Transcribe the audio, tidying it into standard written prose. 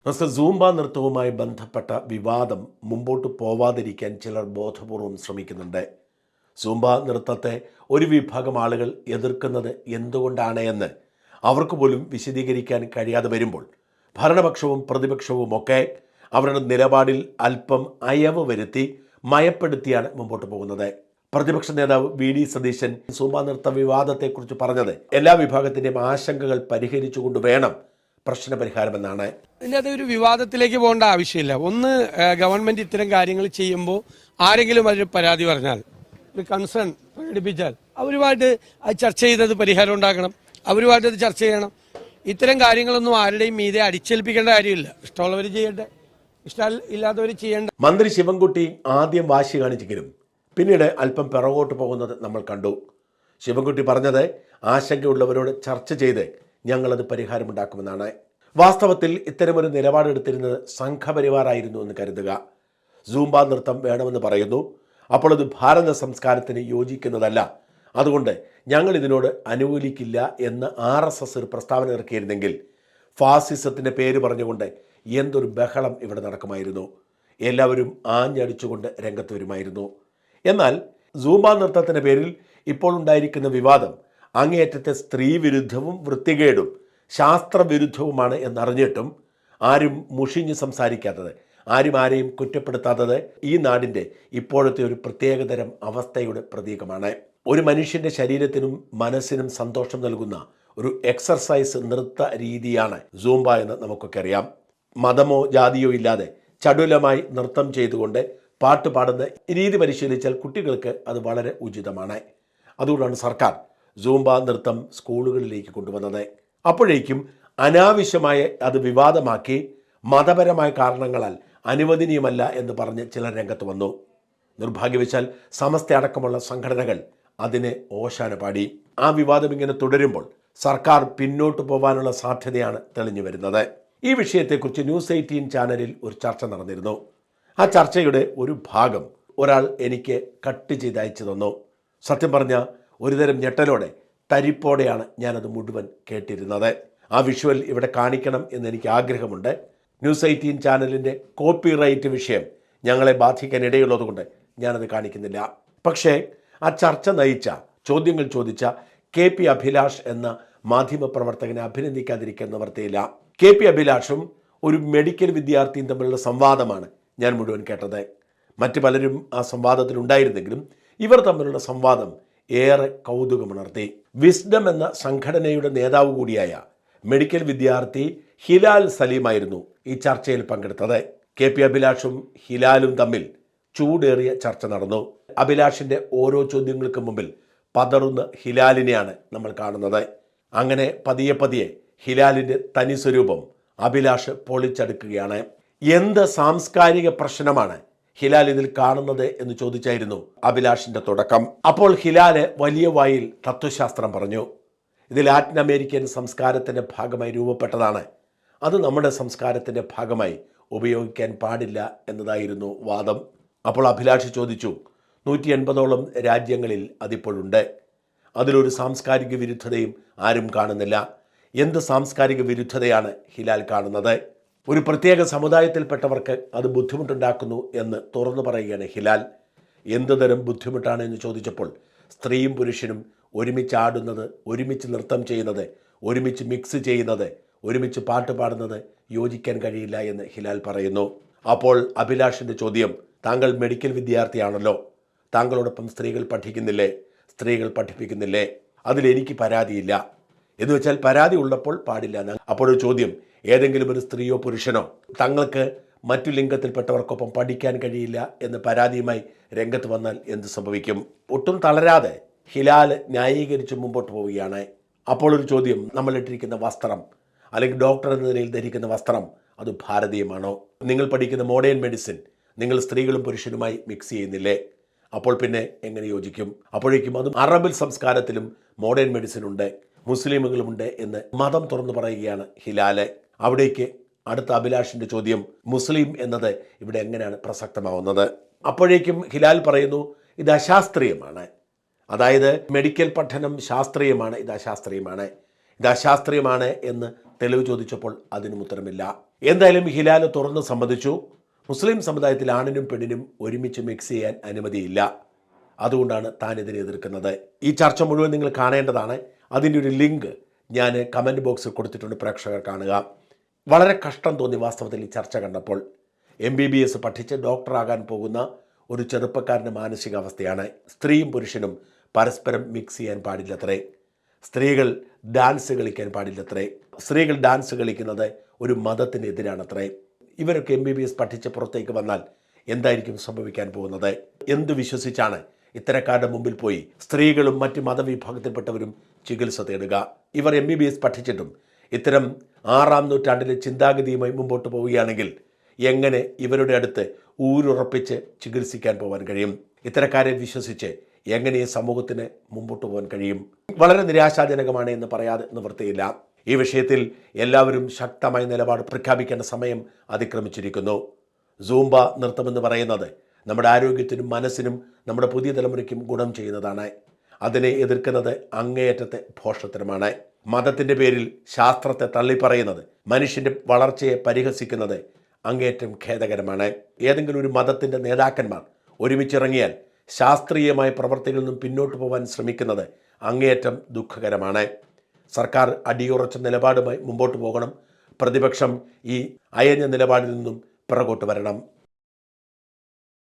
Zumba നൃത്തവുമായി ബന്ധപ്പെട്ട വിവാദം മുമ്പോട്ട് പോവാതിരിക്കാൻ ചിലർ ബോധപൂർവം ശ്രമിക്കുന്നുണ്ട്. സൂംബ നൃത്തത്തെ ഒരു വിഭാഗം ആളുകൾ എതിർക്കുന്നത് എന്തുകൊണ്ടാണ് എന്ന് അവർക്ക് പോലും വിശദീകരിക്കാൻ കഴിയാതെ വരുമ്പോൾ ഭരണപക്ഷവും പ്രതിപക്ഷവും ഒക്കെ അവരുടെ നിലപാടിൽ അല്പം അയവ് വരുത്തി മയപ്പെടുത്തിയാണ് മുമ്പോട്ട് പോകുന്നത്. പ്രതിപക്ഷ നേതാവ് വി ഡി സതീശൻ സൂംബ നൃത്ത വിവാദത്തെക്കുറിച്ച് പറഞ്ഞത് എല്ലാ വിഭാഗത്തിൻ്റെയും ആശങ്കകൾ പരിഹരിച്ചുകൊണ്ട് വേണം പ്രശ്നപരിഹാരമെന്നാണ്. ഇതിനകത്ത് ഒരു വിവാദത്തിലേക്ക് പോകേണ്ട ആവശ്യമില്ല. ഒന്ന്, ഗവൺമെന്റ് ഇത്തരം കാര്യങ്ങൾ ചെയ്യുമ്പോൾ ആരെങ്കിലും ഒരു പരാതി പറഞ്ഞാൽ, ഒരു കൺസേൺ പ്രകടിപ്പിച്ചാൽ അവരുമായിട്ട് അത് ചർച്ച ചെയ്തത് പരിഹാരം ഉണ്ടാക്കണം, അവരുമായിട്ട് അത് ചർച്ച ചെയ്യണം. ഇത്തരം കാര്യങ്ങളൊന്നും ആരുടെയും മീതെ അടിച്ചേൽപ്പിക്കേണ്ട കാര്യമില്ല. ഇഷ്ടമുള്ളവർ ചെയ്യട്ടെ, ഇഷ്ടമില്ലാത്തവർ ചെയ്യേണ്ട. മന്ത്രി ശിവൻകുട്ടി ആദ്യം വാശി കാണിച്ചെങ്കിലും പിന്നീട് അല്പം പിറകോട്ട് പോകുന്നത് നമ്മൾ കണ്ടു. ശിവൻകുട്ടി പറഞ്ഞത് ആശങ്കയുള്ളവരോട് ചർച്ച ചെയ്ത് ഞങ്ങളത് പരിഹാരമുണ്ടാക്കുമെന്നാണ്. വാസ്തവത്തിൽ ഇത്തരമൊരു നിലപാടെടുത്തിരുന്നത് സംഘപരിവാറായിരുന്നു എന്ന് കരുതുക. സൂംബ നൃത്തം വേണമെന്ന് പറയുന്നു, അപ്പോൾ അത് ഭാരത സംസ്കാരത്തിന് യോജിക്കുന്നതല്ല, അതുകൊണ്ട് ഞങ്ങൾ ഇതിനോട് അനുകൂലിക്കില്ല എന്ന് RSS ഒരു പ്രസ്താവന ഇറക്കിയിരുന്നെങ്കിൽ ഫാസിസത്തിൻ്റെ പേര് പറഞ്ഞുകൊണ്ട് എന്തൊരു ബഹളം ഇവിടെ നടക്കുമായിരുന്നു. എല്ലാവരും ആഞ്ഞടിച്ചുകൊണ്ട് രംഗത്ത് വരുമായിരുന്നു. എന്നാൽ സൂംബ നൃത്തത്തിൻ്റെ പേരിൽ ഇപ്പോൾ ഉണ്ടായിരിക്കുന്ന വിവാദം അങ്ങേയറ്റത്തെ സ്ത്രീവിരുദ്ധവും വൃത്തികേടും ശാസ്ത്രവിരുദ്ധവുമാണ് എന്നറിഞ്ഞിട്ടും ആരും മുഷിഞ്ഞ് സംസാരിക്കാത്തത്, ആരും ആരെയും കുറ്റപ്പെടുത്താത്തത് ഈ നാടിൻ്റെ ഇപ്പോഴത്തെ ഒരു പ്രത്യേകതരം അവസ്ഥയുടെ പ്രതീകമാണ്. ഒരു മനുഷ്യൻ്റെ ശരീരത്തിനും മനസ്സിനും സന്തോഷം നൽകുന്ന ഒരു എക്സർസൈസ് നൃത്ത രീതിയാണ് സൂംബ എന്ന് നമുക്കൊക്കെ അറിയാം. മതമോ ജാതിയോ ഇല്ലാതെ ചടുലമായി നൃത്തം ചെയ്തുകൊണ്ട് പാട്ട് പാടുന്ന രീതി പരിശീലിച്ചാൽ കുട്ടികൾക്ക് അത് വളരെ ഉചിതമാണ്. അതുകൊണ്ടാണ് സർക്കാർ സൂംബ നൃത്തം സ്കൂളുകളിലേക്ക് കൊണ്ടുവന്നത്. അപ്പോഴേക്കും അനാവശ്യമായി അത് വിവാദമാക്കി മതപരമായ കാരണങ്ങളാൽ അനുവദനീയമല്ല എന്ന് പറഞ്ഞ് ചിലർ രംഗത്ത് വന്നു. നിർഭാഗ്യവശാൽ സമസ്ത അടക്കമുള്ള സംഘടനകൾ അതിനെ ഓശാന പാടി. ആ വിവാദം ഇങ്ങനെ തുടരുമ്പോൾ സർക്കാർ പിന്നോട്ട് പോകാനുള്ള സാധ്യതയാണ് തെളിഞ്ഞു വരുന്നത്. ഈ വിഷയത്തെക്കുറിച്ച് ന്യൂസ് 18 ചാനലിൽ ഒരു ചർച്ച നടന്നിരുന്നു. ആ ചർച്ചയുടെ ഒരു ഭാഗം ഒരാൾ എനിക്ക് കട്ട് ചെയ്ത് അയച്ചു തന്നു. സത്യം പറഞ്ഞാൽ ഒരുതരം ഞെട്ടലോടെ, തരിപ്പോടെയാണ് ഞാനത് മുഴുവൻ കേട്ടിരുന്നത്. ആ വിഷ്വൽ ഇവിടെ കാണിക്കണം എന്നെനിക്ക് ആഗ്രഹമുണ്ട്. ന്യൂസ് 18 ചാനലിൻ്റെ കോപ്പിറൈറ്റ് വിഷയം ഞങ്ങളെ ബാധിക്കാൻ ഇടയുള്ളതുകൊണ്ട് ഞാനത് കാണിക്കുന്നില്ല. പക്ഷേ ആ ചർച്ച നയിച്ച, ചോദ്യങ്ങൾ ചോദിച്ച KP അഭിലാഷ് എന്ന മാധ്യമപ്രവർത്തകനെ അഭിനന്ദിക്കാതിരിക്കാൻ നിവർത്തിയില്ല. KP അഭിലാഷും ഒരു മെഡിക്കൽ വിദ്യാർത്ഥിയും തമ്മിലുള്ള സംവാദമാണ് ഞാൻ മുഴുവൻ കേട്ടത്. മറ്റു പലരും ആ സംവാദത്തിലുണ്ടായിരുന്നെങ്കിലും ഇവർ തമ്മിലുള്ള സംവാദം ഏറെ കൗതുകമുണർത്തി. വിസ്ഡം എന്ന സംഘടനയുടെ നേതാവ് കൂടിയായ മെഡിക്കൽ വിദ്യാർത്ഥി ഹിലാൽ സലീമായിരുന്നു ഈ ചർച്ചയിൽ പങ്കെടുത്തത്. KP അഭിലാഷും ഹിലാലും തമ്മിൽ ചൂടേറിയ ചർച്ച നടന്നു. അഭിലാഷിൻ്റെ ഓരോ ചോദ്യങ്ങൾക്ക് മുമ്പിൽ പതറുന്ന ഹിലാലിനെയാണ് നമ്മൾ കാണുന്നത്. അങ്ങനെ പതിയെ പതിയെ ഹിലാലിൻ്റെ തനി സ്വരൂപം അഭിലാഷ് പൊളിച്ചെടുക്കുകയാണ്. എന്ത് സാംസ്കാരിക പ്രശ്നമാണ് ഹിലാൽ ഇതിൽ കാണുന്നത് എന്ന് ചോദിച്ചായിരുന്നു അഭിലാഷിൻ്റെ തുടക്കം. അപ്പോൾ ഹിലാല് വലിയ വായിൽ തത്വശാസ്ത്രം പറഞ്ഞു. ഇത് ലാറ്റിൻ അമേരിക്കൻ സംസ്കാരത്തിൻ്റെ ഭാഗമായി രൂപപ്പെട്ടതാണ്, അത് നമ്മുടെ സംസ്കാരത്തിൻ്റെ ഭാഗമായി ഉപയോഗിക്കാൻ പാടില്ല എന്നതായിരുന്നു വാദം. അപ്പോൾ അഭിലാഷ് ചോദിച്ചു, 180ഓളം രാജ്യങ്ങളിൽ അതിപ്പോഴുണ്ട്, അതിലൊരു സാംസ്കാരിക വിരുദ്ധതയും ആരും കാണുന്നില്ല. എന്ത് സാംസ്കാരിക വിരുദ്ധതയാണ് ഹിലാൽ കാണുന്നത്? ഒരു പ്രത്യേക സമുദായത്തിൽപ്പെട്ടവർക്ക് അത് ബുദ്ധിമുട്ടുണ്ടാക്കുന്നു എന്ന് തുറന്നു പറയുകയാണ് ഹിലാൽ. എന്ത് തരം ബുദ്ധിമുട്ടാണ് എന്ന് ചോദിച്ചപ്പോൾ സ്ത്രീയും പുരുഷനും ഒരുമിച്ച് ആടുന്നത്, ഒരുമിച്ച് നൃത്തം ചെയ്യുന്നത്, ഒരുമിച്ച് മിക്സ് ചെയ്യുന്നത്, ഒരുമിച്ച് പാട്ട് പാടുന്നത് യോജിക്കാൻ കഴിയില്ല എന്ന് ഹിലാൽ പറയുന്നു. അപ്പോൾ അഭിലാഷിൻ്റെ ചോദ്യം, താങ്കൾ മെഡിക്കൽ വിദ്യാർത്ഥിയാണല്ലോ, താങ്കളോടൊപ്പം സ്ത്രീകൾ പഠിക്കുന്നില്ലേ, സ്ത്രീകൾ പഠിപ്പിക്കുന്നില്ലേ? അതിലെനിക്ക് പരാതിയില്ല എന്ന് വെച്ചാൽ പരാതി ഉള്ളപ്പോൾ പാടില്ല. അപ്പോഴൊരു ചോദ്യം, ഏതെങ്കിലും ഒരു സ്ത്രീയോ പുരുഷനോ തങ്ങൾക്ക് മറ്റു ലിംഗത്തിൽപ്പെട്ടവർക്കൊപ്പം പഠിക്കാൻ കഴിയില്ല എന്ന് പരാതിയുമായി രംഗത്ത് വന്നാൽ എന്ത് സംഭവിക്കും? ഒട്ടും തളരാതെ ഹിലാൽ ന്യായീകരിച്ച് മുമ്പോട്ട് പോവുകയാണ്. അപ്പോൾ ഒരു ചോദ്യം, നമ്മൾ ഇട്ടിരിക്കുന്ന വസ്ത്രം അല്ലെങ്കിൽ ഡോക്ടർ എന്ന നിലയിൽ ധരിക്കുന്ന വസ്ത്രം അത് ഭാരതീയമാണോ? നിങ്ങൾ പഠിക്കുന്ന മോഡേൺ മെഡിസിൻ നിങ്ങൾ സ്ത്രീകളും പുരുഷനുമായി മിക്സ് ചെയ്യുന്നില്ലേ? അപ്പോൾ പിന്നെ എങ്ങനെ യോജിക്കും? അപ്പോഴേക്കും അതും അറബ് സംസ്കാരത്തിലും മോഡേൺ മെഡിസിൻ ഉണ്ട്, മുസ്ലിമുകളുമുണ്ട് എന്ന് മതം തുറന്നു പറയുകയാണ് ഹിലാല്. അവിടേക്ക് അടുത്ത അഭിലാഷിൻ്റെ ചോദ്യം, മുസ്ലിം എന്നത് ഇവിടെ എങ്ങനെയാണ് പ്രസക്തമാവുന്നത്? അപ്പോഴേക്കും ഹിലാൽ പറയുന്നു, ഇത് അശാസ്ത്രീയമാണ്. അതായത് മെഡിക്കൽ പഠനം ശാസ്ത്രീയമാണ്, ഇത് അശാസ്ത്രീയമാണ് എന്ന് തെളിവ് ചോദിച്ചപ്പോൾ അതിനും ഉത്തരമില്ല. എന്തായാലും ഹിലാൽ തുറന്ന് സമ്മതിച്ചു, മുസ്ലിം സമുദായത്തിൽ ആണിനും പെണ്ണിനും ഒരുമിച്ച് മിക്സ് ചെയ്യാൻ അനുമതിയില്ല. അതുകൊണ്ടാണ് താൻ ഇതിനെ എതിർക്കുന്നത്. ഈ ചർച്ച മുഴുവൻ നിങ്ങൾ കാണേണ്ടതാണ്. അതിൻ്റെ ഒരു ലിങ്ക് ഞാൻ കമൻറ്റ് ബോക്സിൽ കൊടുത്തിട്ടുണ്ട്, പ്രേക്ഷകർ കാണുക. വളരെ കഷ്ടം തോന്നി വാസ്തവത്തിൽ ഈ ചർച്ച കണ്ടപ്പോൾ. MBBS പഠിച്ച് ഡോക്ടറാകാൻ പോകുന്ന ഒരു ചെറുപ്പക്കാരൻ്റെ മാനസികാവസ്ഥയാണ്. സ്ത്രീയും പുരുഷനും പരസ്പരം മിക്സ് ചെയ്യാൻ പാടില്ലത്രേ. സ്ത്രീകൾ ഡാൻസ് കളിക്കാൻ പാടില്ലത്രേ. സ്ത്രീകൾ ഡാൻസ് കളിക്കുന്നത് ഒരു മതത്തിനെതിരാണത്രേ. ഇവരൊക്കെ MBBS പഠിച്ച് പുറത്തേക്ക് വന്നാൽ എന്തായിരിക്കും സംഭവിക്കാൻ പോകുന്നത്? എന്തു വിശ്വസിച്ചാണ് ഇത്തരക്കാരുടെ മുമ്പിൽ പോയി സ്ത്രീകളും മറ്റ് മതവിഭാഗത്തിൽപ്പെട്ടവരും ചികിത്സ തേടുക? ഇവർ MBBS പഠിച്ചിട്ടും ഇത്തരം 6-ാം നൂറ്റാണ്ടിലെ ചിന്താഗതിയുമായി മുമ്പോട്ട് പോവുകയാണെങ്കിൽ എങ്ങനെ ഇവരുടെ അടുത്ത് ഊരുറപ്പിച്ച് ചികിത്സിക്കാൻ പോകാൻ കഴിയും? ഇത്തരക്കാരെ വിശ്വസിച്ച് എങ്ങനെ ഈ സമൂഹത്തിന് മുമ്പോട്ട് പോകാൻ കഴിയും? വളരെ നിരാശാജനകമാണ് എന്ന് പറയാതെ നിവൃത്തിയില്ല. ഈ വിഷയത്തിൽ എല്ലാവരും ശക്തമായ നിലപാട് പ്രഖ്യാപിക്കേണ്ട സമയം അതിക്രമിച്ചിരിക്കുന്നു. സൂംബ നൃത്തമെന്ന് പറയുന്നത് നമ്മുടെ ആരോഗ്യത്തിനും മനസ്സിനും നമ്മുടെ പുതിയ തലമുറയ്ക്കും ഗുണം ചെയ്യുന്നതാണ്. അതിനെ എതിർക്കുന്നത് അങ്ങേയറ്റത്തെ ഭോഷത്തരമാണ്. മതത്തിൻ്റെ പേരിൽ ശാസ്ത്രത്തെ തള്ളിപ്പറയുന്നത്, മനുഷ്യൻ്റെ വളർച്ചയെ പരിഹസിക്കുന്നത് അങ്ങേയറ്റം ഖേദകരമാണ്. ഏതെങ്കിലും ഒരു മതത്തിൻ്റെ നേതാക്കന്മാർ ഒരുമിച്ചിറങ്ങിയാൽ ശാസ്ത്രീയമായ പ്രവർത്തികളിൽ നിന്നും പിന്നോട്ട് പോകാൻ ശ്രമിക്കുന്നത് അങ്ങേയറ്റം ദുഃഖകരമാണ്. സർക്കാർ അടിയുറച്ച നിലപാടുമായി മുമ്പോട്ട് പോകണം. പ്രതിപക്ഷം ഈ അയഞ്ഞ നിലപാടിൽ നിന്നും പിറകോട്ട് വരണം.